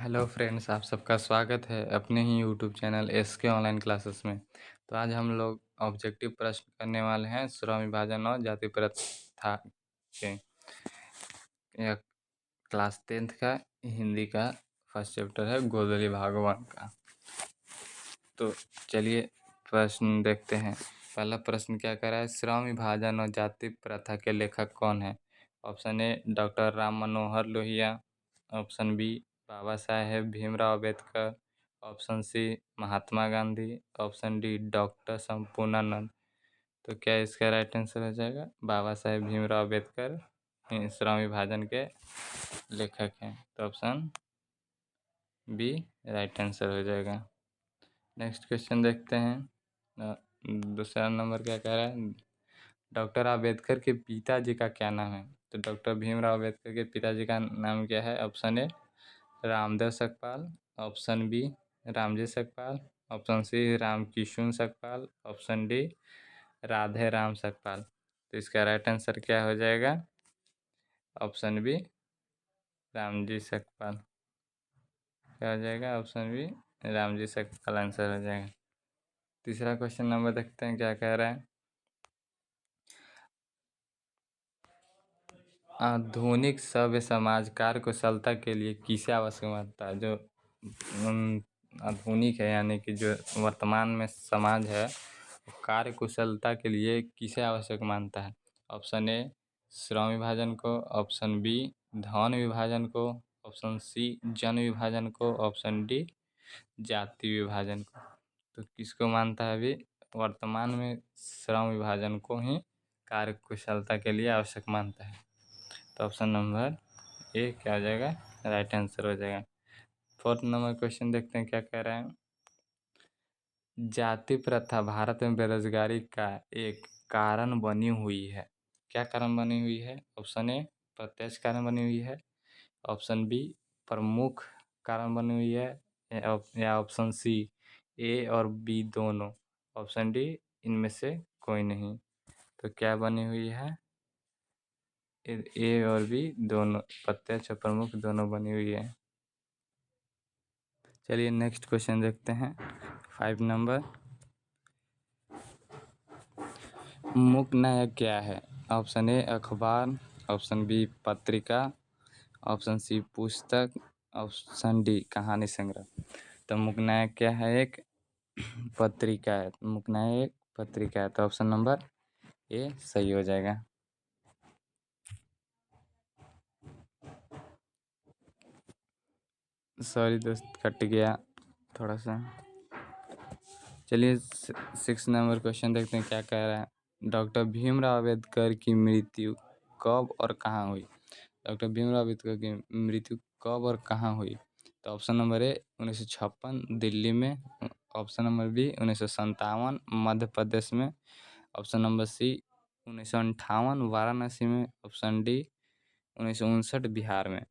Hello friends, आप सबका स्वागत है अपने ही YouTube channel SK online classes में। तो आज हम लोग ऑब्जेक्टिव प्रश्न करने वाले हैं श्रम विभाजन और जाति प्रथा के। यह क्लास 10th का हिंदी का फर्स्ट चैप्टर है गोदली भागवत का। तो चलिए प्रश्न देखते हैं। पहला प्रश्न क्या कह रहा है, श्रम विभाजन और जाति प्रथा के लेखक कौन है? Option A doctor Ram Manohar Lohia, option B Baba Saheb Bhimrao Ambedkar, option C Mahatma Gandhi, option D doctor Sampurnanand. तो क्या इसका राइट आंसर हो जाएगा? बाबा साहेब भीमराव अम्बेडकर श्रम विभाजन के लेखक हैं। तो ऑप्शन बी राइट आंसर हो जाएगा। नेक्स्ट क्वेश्चन देखते हैं। दूसरा नंबर क्या कह रहा है, डॉक्टर आम्बेडकर के पिताजी का क्या नाम है? तो डॉक्टर भीमराव अम्बेडकर के पिताजी का नाम क्या है? Option A Ramdev Sakpal, option B Ramji Sakpal, option C Ramkishun Sakpal, option D Radhe Ram Sakpal. तो इसका राइट आंसर क्या हो जाएगा? Option B Ramji Sakpal. क्या हो जाएगा? Option B Ramji Sakpal answer हो जाएगा। तीसरा क्वेश्चन नंबर देखते हैं क्या कह रहा है, आधुनिक सभ्य समाज कार्यकुशलता के लिए किसे आवश्यक मानता है? जो आधुनिक है यानी कि जो वर्तमान में समाज है कार्यकुशलता के लिए किसे आवश्यक मानता है? ऑप्शन ए श्रम विभाजन को, ऑप्शन बी धन विभाजन को, ऑप्शन सी जन विभाजन को, ऑप्शन डी जाति विभाजन को। तो किसको मानता है अभी वर्तमान में? श्रम विभाजन को ही कार्यकुशलता के लिए आवश्यक मानता है। तो ऑप्शन नंबर ए क्या हो जाएगा? राइट आंसर हो जाएगा। फोर्थ नंबर क्वेश्चन देखते हैं क्या कह रहे हैं, जाति प्रथा भारत में बेरोजगारी का एक कारण बनी हुई है। क्या कारण बनी हुई है? ऑप्शन ए प्रत्यक्ष कारण बनी हुई है, ऑप्शन बी प्रमुख कारण बनी हुई है, या ऑप्शन सी ए और बी दोनों, ऑप्शन डी इनमें से कोई नहीं। तो क्या बनी हुई है? ए और बी दोनों, प्रत्यक्ष और प्रमुख दोनों बनी हुई है। चलिए नेक्स्ट क्वेश्चन देखते हैं 5 नंबर, मुख्य नायक क्या है? ऑप्शन ए अखबार, ऑप्शन बी पत्रिका, ऑप्शन सी पुस्तक, ऑप्शन डी कहानी संग्रह। तो मुख्य नायक क्या है? एक पत्रिका है। मुख्य नायक पत्रिका है। तो ऑप्शन नंबर ए सही हो जाएगा। सॉरी दोस्त, कट गया थोड़ा सा। चलिए 6 नंबर क्वेश्चन देखते हैं क्या कह रहा है, डॉक्टर भीमराव अम्बेडकर की मृत्यु कब और कहाँ हुई? डॉक्टर भीमराव अम्बेडकर की मृत्यु कब और कहाँ हुई? तो ऑप्शन नंबर ए 1956 दिल्ली में, option number B 1957 Madhya Pradesh में, ऑप्शन नंबर सी 1958 वाराणसी में, ऑप्शन डी 1959 बिहार में।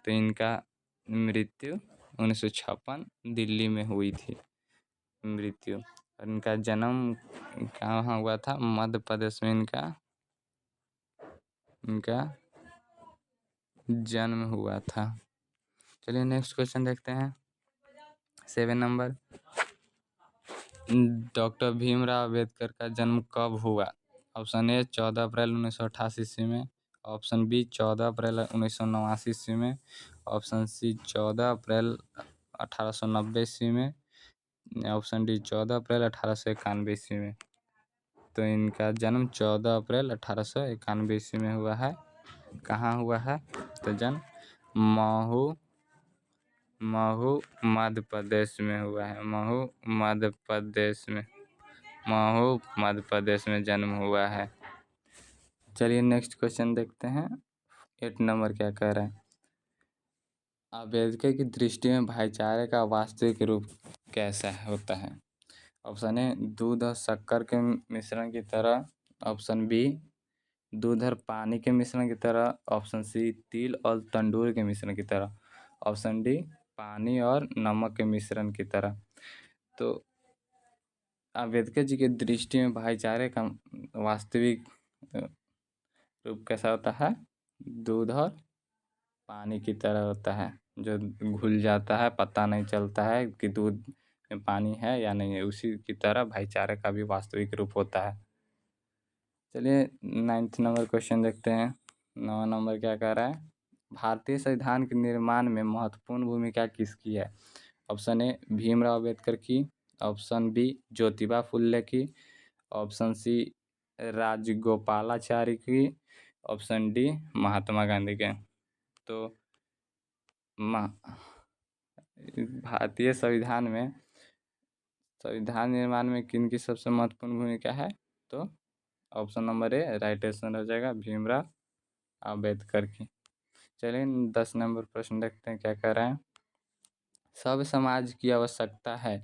तो इनका मृत्यु 1956 दिल्ली में हुई थी मृत्यु, और इनका जन्म कहाँ हुआ था? मध्य प्रदेश में इनका जन्म हुआ था। चलिए नेक्स्ट क्वेश्चन देखते हैं 7 नंबर, डॉक्टर भीमराव अम्बेडकर का जन्म कब हुआ? ऑप्शन ए 14 अप्रैल 1988 ईस्वी में, ऑप्शन बी 14 अप्रैल 1989 ईस्वी में, ऑप्शन सी 14 अप्रैल 1890 ईस्वी में, ऑप्शन डी 14 अप्रैल 1891 ईस्वी में। तो इनका जन्म 14 अप्रैल 1891 ईस्वी में हुआ है। कहाँ हुआ है? तो जन्म महू मध्य प्रदेश में हुआ है। महू मध्य प्रदेश में जन्म हुआ है। चलिए नेक्स्ट क्वेश्चन देखते हैं 8 नंबर क्या कह रहा है, अम्बेडकर की दृष्टि में भाईचारे का वास्तविक रूप कैसा होता है? ऑप्शन ए दूध और शक्कर के मिश्रण की तरह, ऑप्शन बी दूध और पानी के मिश्रण की तरह, ऑप्शन सी तिल और तंदूर के मिश्रण की तरह, ऑप्शन डी पानी और नमक के मिश्रण की तरह। तो अम्बेडकर जी की दृष्टि में भाईचारे का वास्तविक रूप कैसा होता है? दूध और पानी की तरह होता है, जो घुल जाता है, पता नहीं चलता है कि दूध में पानी है या नहीं है, उसी की तरह भाईचारे का भी वास्तविक रूप होता है। चलिए 9th नंबर क्वेश्चन देखते हैं। 9वां नंबर क्या कह रहा है, भारतीय संविधान के निर्माण में महत्वपूर्ण भूमिका किसकी है? ऑप्शन ए भीमराव अम्बेडकर की, ऑप्शन बी ज्योतिबा फुले की, ऑप्शन सी राजगोपालाचारी की, ऑप्शन डी महात्मा गांधी के। तो भारतीय संविधान निर्माण में किन की सबसे महत्वपूर्ण भूमिका है? तो option number A right answer हो जाएगा भीमराव अम्बेडकर की। चलिए 10 नंबर प्रश्न देखते हैं क्या कह रहे हैं। सब समाज की आवश्यकता है,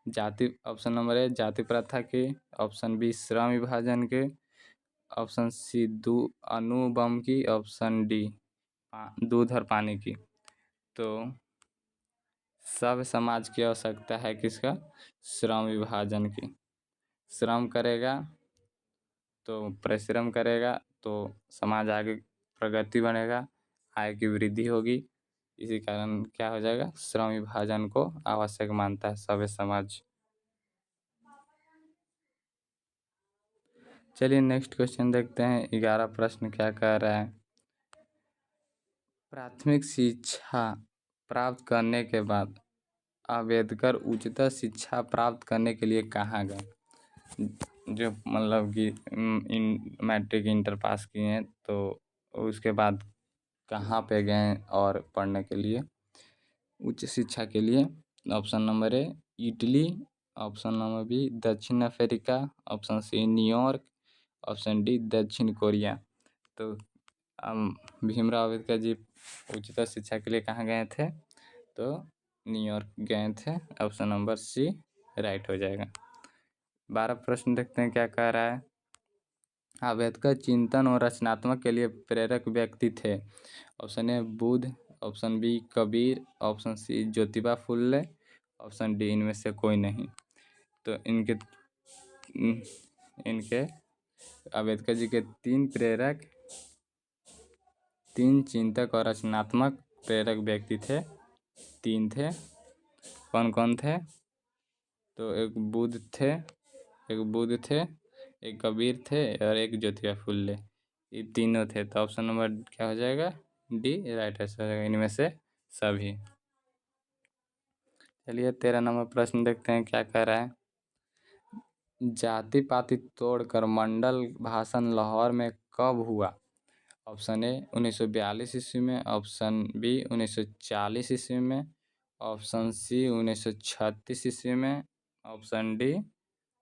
जाति, ऑप्शन नंबर ए जाति प्रथा की, ऑप्शन बी श्रम विभाजन के, ऑप्शन सी अणु बम की, ऑप्शन डी दूध और पानी की। तो सब समाज की आवश्यकता है किसका? श्रम विभाजन की। श्रम करेगा तो परिश्रम करेगा तो समाज आगे प्रगति बनेगा, आय की वृद्धि होगी। इसी कारण क्या हो जाएगा, श्रम विभाजन को आवश्यक मानता है सभ्य समाज। चलिए नेक्स्ट क्वेश्चन देखते हैं। 11 प्रश्न क्या कह रहा है, प्राथमिक शिक्षा प्राप्त करने के बाद अम्बेडकर उच्चतर शिक्षा प्राप्त करने के लिए कहाँ गए? जो मतलब कि मैट्रिक इंटर पास किए हैं तो उसके बाद कहाँ पे गए और पढ़ने के लिए, उच्च शिक्षा के लिए? Option number A Italy, option number B दक्षिण Africa, option C New York, option D दक्षिण कोरिया। तो भीमराव अम्बेडकर जी उच्चतर शिक्षा के लिए कहाँ गए थे? तो न्यूयॉर्क गए थे। ऑप्शन नंबर सी राइट हो जाएगा। 12 प्रश्न देखते हैं क्या कह रहा है, अम्बेडकर चिंतन और रचनात्मक के लिए प्रेरक व्यक्ति थे। Option A Buddha, option B Kabir, option C Jyotiba Phule, option D इनमें से कोई नहीं। तो इनके अम्बेडकर जी के तीन चिंतक और रचनात्मक प्रेरक व्यक्ति थे। 3 थे, कौन कौन थे? तो एक बुद्ध थे, एक कबीर थे और एक ज्योतिबा फुले। ये तीनों थे। तो ऑप्शन नंबर क्या हो जाएगा, डी राइट आंसर हो जाएगा, इनमें से सभी। चलिए 13 नंबर प्रश्न देखते हैं क्या कह रहा है, जाति पाति तोड़कर मंडल भाषण लाहौर में कब हुआ? ऑप्शन ए 1942 ईस्वी में, ऑप्शन बी 1940 ईस्वी में, ऑप्शन सी 1936 ईस्वी में, ऑप्शन डी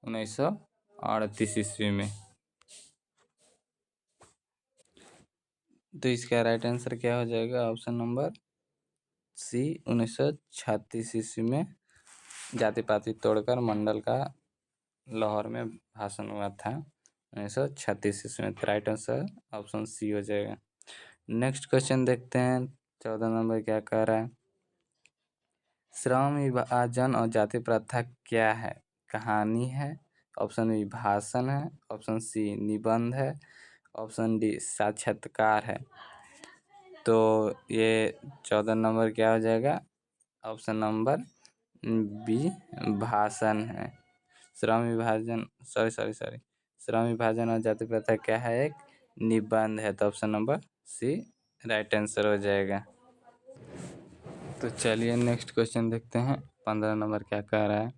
1938 ईस्वी में। तो इसका राइट आंसर क्या हो जाएगा, ऑप्शन नंबर सी 1936 ईस्वी में जाति पाति तोड़कर मंडल का लाहौर में भाषण हुआ था 1936 ईस्वी में। तो राइट आंसर ऑप्शन सी हो जाएगा। नेक्स्ट क्वेश्चन देखते हैं। 14 नंबर क्या कह रहा है, श्रम विभाजन और जाति प्रथा क्या है? कहानी है, ऑप्शन बी भाषण है, ऑप्शन सी निबंध है, ऑप्शन डी साक्षात्कार है। तो ये 14 नंबर क्या हो जाएगा, ऑप्शन नंबर बी भाषण है। श्रम विभाजन और जाति प्रथा क्या है, एक निबंध है। तो option number C right answer हो जाएगा। तो चलिए नेक्स्ट क्वेश्चन देखते हैं। 15 नंबर क्या कह रहा है,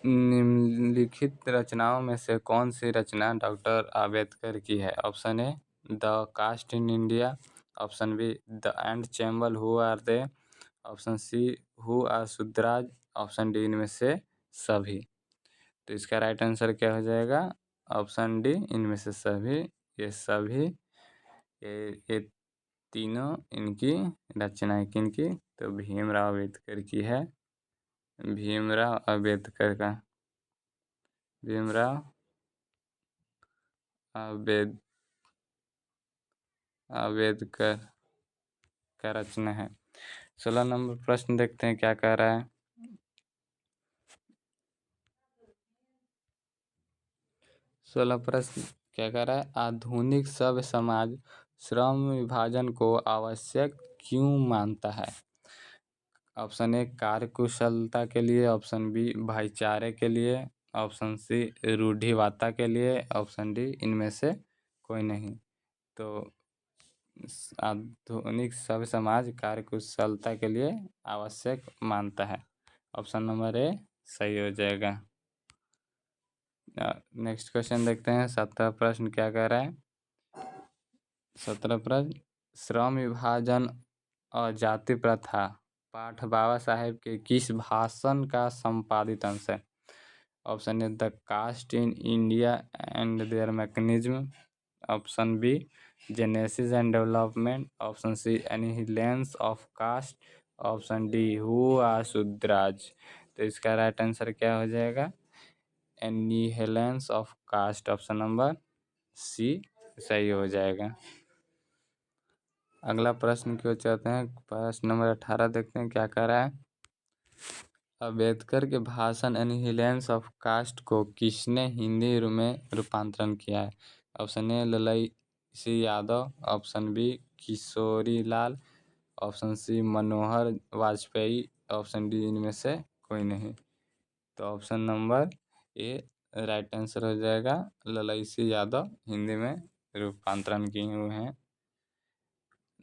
निम्नलिखित रचनाओं में से कौन सी रचना डॉक्टर आम्बेडकर की है? Option A the caste in India, option B the end chamber who are they, option C who are Shudras, option D इनमें से सभी। तो इसका राइट आंसर क्या हो जाएगा, ऑप्शन डी इनमें से सभी। ये सभी ये तीनों इनकी रचनाएं किनकी? तो भीमराव अम्बेडकर की है। भीमराव अम्बेडकर का रचना है। 16 नंबर प्रश्न देखते हैं क्या कह रहा है, 16 प्रश्न क्या कह रहा है, आधुनिक सभ्य समाज श्रम विभाजन को आवश्यक क्यों मानता है? ऑप्शन ए कार्यकुशलता के लिए, ऑप्शन बी भाईचारे के लिए, ऑप्शन सी रूढ़िवादिता के लिए, ऑप्शन डी इनमें से कोई नहीं। तो आधुनिक सभ्य समाज कार्यकुशलता के लिए आवश्यक मानता है। ऑप्शन नंबर ए सही हो जाएगा। नेक्स्ट क्वेश्चन देखते हैं। 17 प्रश्न क्या कह रहा है? 17 प्रश्न, श्रम विभाजन और जाति प्रथा पाठ बाबा साहेब के किस भाषण का संपादित अंश है? Option A the caste in India and their mechanism, option B genesis and development, option C annihilation of caste, option D who are Shudras. तो इसका राइट आंसर क्या हो जाएगा? Annihilation of caste, option number C सही हो जाएगा। अगला प्रश्न की ओर चलते हैं। प्रश्न नंबर 18 देखते हैं क्या कह रहा है। अम्बेडकर के भाषण एनिहिलेंस ऑफ कास्ट को किसने हिंदी में रूपांतरण किया है? Option A Lalai Singh Yadav, option B Kishori Lal, option C Manohar Vajpayee, option D इनमें से कोई नहीं। तो option number A right answer हो जाएगा। ललई सिंह यादव हिंदी में रूपांतरण किए हुए हैं।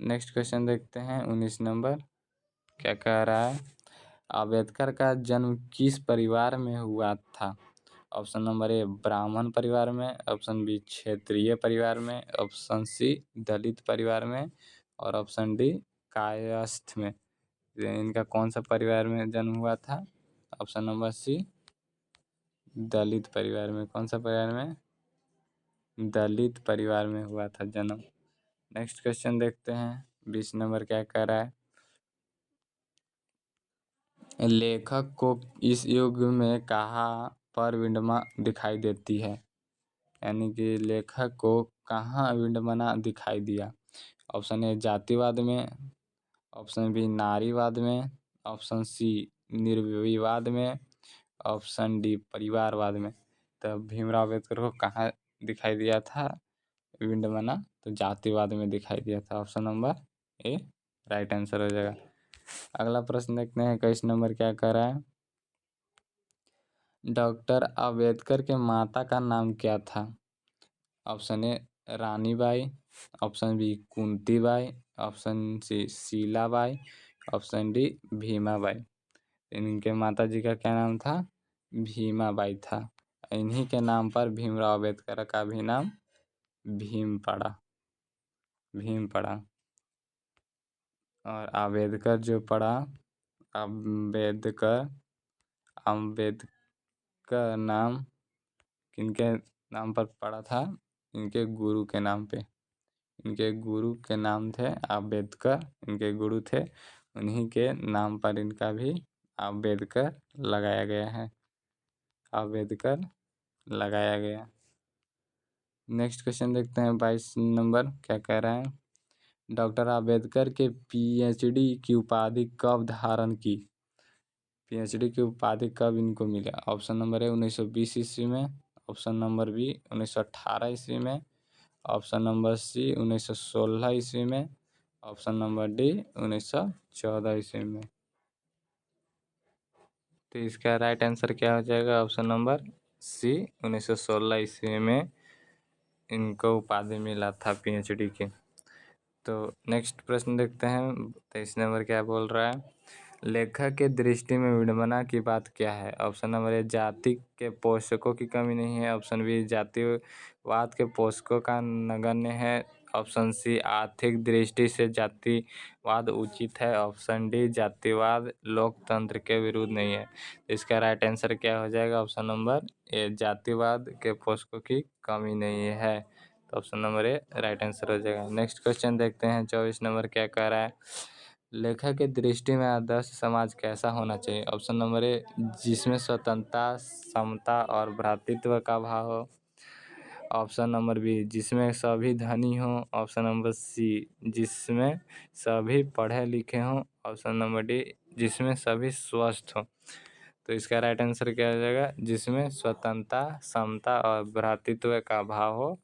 नेक्स्ट क्वेश्चन देखते हैं 19 नंबर क्या कह रहा है। अम्बेडकर का जन्म किस परिवार में हुआ था? ऑप्शन नंबर ए ब्राह्मण परिवार में, ऑप्शन बी क्षेत्रीय परिवार में, ऑप्शन सी दलित परिवार में और ऑप्शन डी कायस्थ में। इनका कौन सा परिवार में जन्म हुआ था? ऑप्शन नंबर सी दलित परिवार में। कौन सा परिवार में? दलित परिवार में हुआ था जन्म। नेक्स्ट क्वेश्चन देखते हैं 20 नंबर क्या कह रहा है। लेखक को इस युग में कहाँ पर विडंबना दिखाई देती है? यानी कि लेखक को कहाँ विडंबना दिखाई दिया? ऑप्शन ए जातिवाद में, ऑप्शन बी नारीवाद में, ऑप्शन सी निर्विवाद में, ऑप्शन डी परिवारवाद में। तब भीमराव अम्बेडकर को कहाँ दिखाई दिया था विडंबना? तो जातिवाद में दिखाई दिया था। Option number A right answer हो जाएगा। अगला प्रश्न देखते हैं 21 नंबर क्या कह रहा है। डॉक्टर अम्बेडकर के माता का नाम क्या था? Option A Ranibai, option B Kuntibai, option C Sheelabai, option D Bhimabai. इनके माता जी का क्या नाम था? भीमाबाई था। इन्हीं के नाम पर भीमराव अम्बेडकर का भी नाम भीम पड़ा। और अम्बेडकर जो पड़ा, अम्बेडकर नाम किनके नाम पर पड़ा था? इनके गुरु के नाम पे। इनके गुरु के नाम थे अम्बेडकर, इनके गुरु थे, उन्हीं के नाम पर इनका भी अम्बेडकर लगाया गया है। अम्बेडकर लगाया गया। नेक्स्ट क्वेश्चन देखते हैं 22 नंबर क्या कह रहा है। डॉक्टर अम्बेडकर के पीएचडी की उपाधि कब धारण की? पीएचडी की उपाधि कब इनको मिला? ऑप्शन नंबर ए 1920 ईस्वी में, ऑप्शन नंबर बी 1918 ईस्वी में, ऑप्शन नंबर सी 1916 ईस्वी में, ऑप्शन नंबर डी 1914 ईस्वी में। तो इसका राइट आंसर क्या हो जाएगा? ऑप्शन नंबर सी 1916 ईस्वी में इनको उपाधि मिला था पीएचडी की। तो नेक्स्ट प्रश्न देखते हैं 23 नंबर क्या बोल रहा है। लेखक के दृष्टि में विडंबना की बात क्या है? ऑप्शन नंबर ए जाति के पोषकों की कमी नहीं है, ऑप्शन बी जातिवाद के पोषकों का नगण्य है, ऑप्शन सी आर्थिक दृष्टि से जातिवाद उचित है, ऑप्शन डी जातिवाद लोकतंत्र के विरुद्ध नहीं है। इसका राइट आंसर क्या हो जाएगा? ऑप्शन नंबर ए जातिवाद के पोषकों की कमी नहीं है। तो option number A right answer हो जाएगा। नेक्स्ट क्वेश्चन देखते हैं 24 नंबर क्या कह रहा है। लेखक के दृष्टि में आदर्श समाज कैसा होना चाहिए? ऑप्शन नंबर ए जिसमें स्वतंत्रता, समता और भ्रातृत्व का भाव हो, ऑप्शन नंबर बी जिसमें सभी धनी हों, ऑप्शन नंबर सी जिसमें सभी पढ़े लिखे हों, ऑप्शन नंबर डी जिसमें सभी स्वस्थ हों। तो इसका राइट आंसर क्या हो जाएगा? जिसमें स्वतंत्रता, समता और भ्रातृत्व का भाव हो,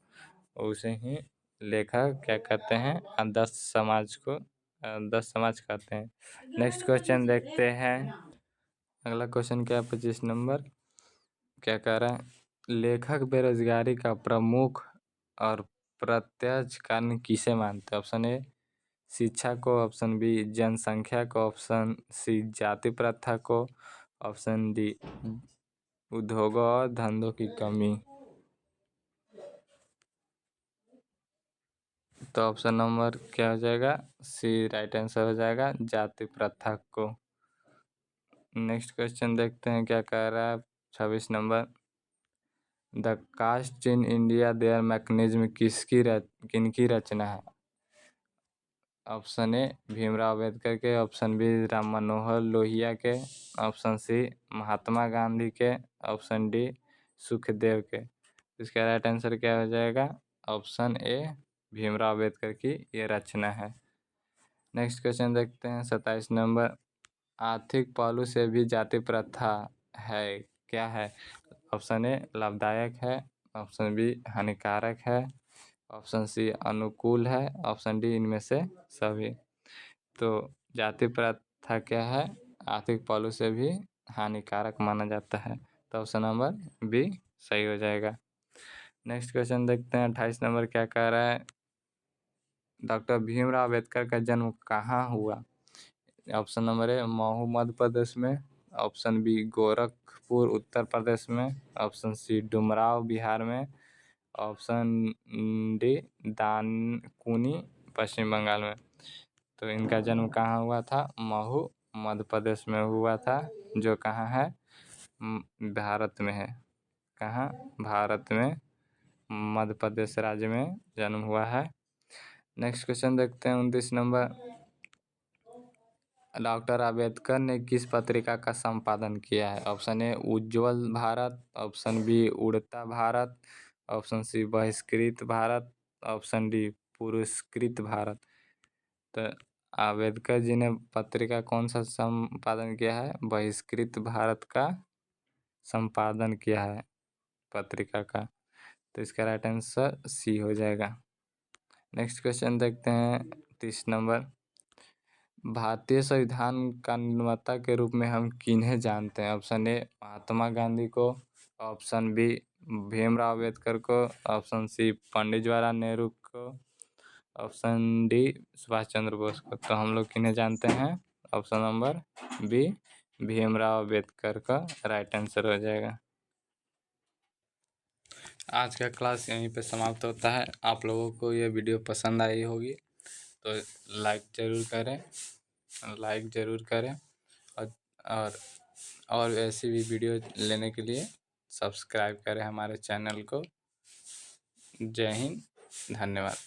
उसे ही लेखक क्या कहते हैं? आदर्श समाज को 10 समाज कहते हैं। नेक्स्ट क्वेश्चन देखते हैं। अगला क्वेश्चन क्या है 25 नंबर, क्या कह रहा है, लेखक बेरोजगारी का प्रमुख और प्रत्यक्ष कारण किसे मानते हैं? ऑप्शन ए शिक्षा को, ऑप्शन बी जनसंख्या को, ऑप्शन सी जाति प्रथा को, ऑप्शन डी उद्योगों और धंधों की कमी। तो ऑप्शन नंबर क्या हो जाएगा, सी राइट आंसर हो जाएगा, जाति प्रथा को। नेक्स्ट क्वेश्चन देखते हैं क्या कह रहा है 26 number, the caste in India their mechanism किनकी रचना है? ऑप्शन ए भीमराव अंबेडकर के, ऑप्शन बी राम मनोहर लोहिया के, ऑप्शन सी महात्मा गांधी के, ऑप्शन डी सुखदेव के। इसका राइट आंसर क्या हो जाएगा, ऑप्शन ए भीमराव अंबेडकर की ये रचना है। नेक्स्ट क्वेश्चन देखते हैं 27 नंबर, आर्थिक पहलू से भी जाति प्रथा है क्या है? ऑप्शन ए लाभदायक है, ऑप्शन बी हानिकारक है, ऑप्शन सी अनुकूल है, ऑप्शन डी इनमें से सभी। तो जाति प्रथा क्या है, आर्थिक पहलू से भी हानिकारक माना जाता है। तो ऑप्शन नंबर बी सही हो जाएगा। नेक्स्ट क्वेश्चन देखते हैं 28 नंबर, क्या कह रहा है, डॉक्टर भीमराव अंबेडकर का जन्म कहाँ हुआ? ऑप्शन नंबर ए महू मध्य प्रदेश में, ऑप्शन बी गोरखपुर उत्तर प्रदेश में, ऑप्शन सी डुमराव बिहार में, ऑप्शन डी दानकुनी पश्चिम बंगाल में। तो इनका जन्म कहाँ हुआ था, महू मध्य प्रदेश में हुआ था, जो कहाँ है, भारत में है। कहाँ, भारत में मध्य प्रदेश राज्य में जन्म हुआ है। नेक्स्ट क्वेश्चन देखते हैं 29 नंबर, डॉक्टर अंबेडकर ने किस पत्रिका का संपादन किया है? Option A Ujjwal Bharat, option B Udta Bharat, option C बहिष्कृत भारत, ऑप्शन डी पुरस्कृत भारत। तो अंबेडकर जी ने पत्रिका कौन सा संपादन किया है, बहिष्कृत भारत का संपादन किया है पत्रिका का। तो इसका राइट आंसर सी हो जाएगा। नेक्स्ट क्वेश्चन देखते हैं 30 नंबर, भारतीय संविधान का निर्माता के रूप में हम किन्हें जानते हैं? ऑप्शन ए महात्मा गांधी को, ऑप्शन बी भीमराव अंबेडकर को, ऑप्शन सी पंडित जवाहरलाल नेहरू को, ऑप्शन डी सुभाष चंद्र बोस को। तो हम लोग किन्हें जानते हैं, option number B Bhimrao Ambedkar का राइट आंसर हो जाएगा। आज का क्लास यहीं पे समाप्त होता है। आप लोगों को ये वीडियो पसंद आई होगी तो लाइक ज़रूर करें और और और ऐसी भी वीडियो लेने के लिए सब्सक्राइब करें हमारे चैनल को। जय हिंद, धन्यवाद।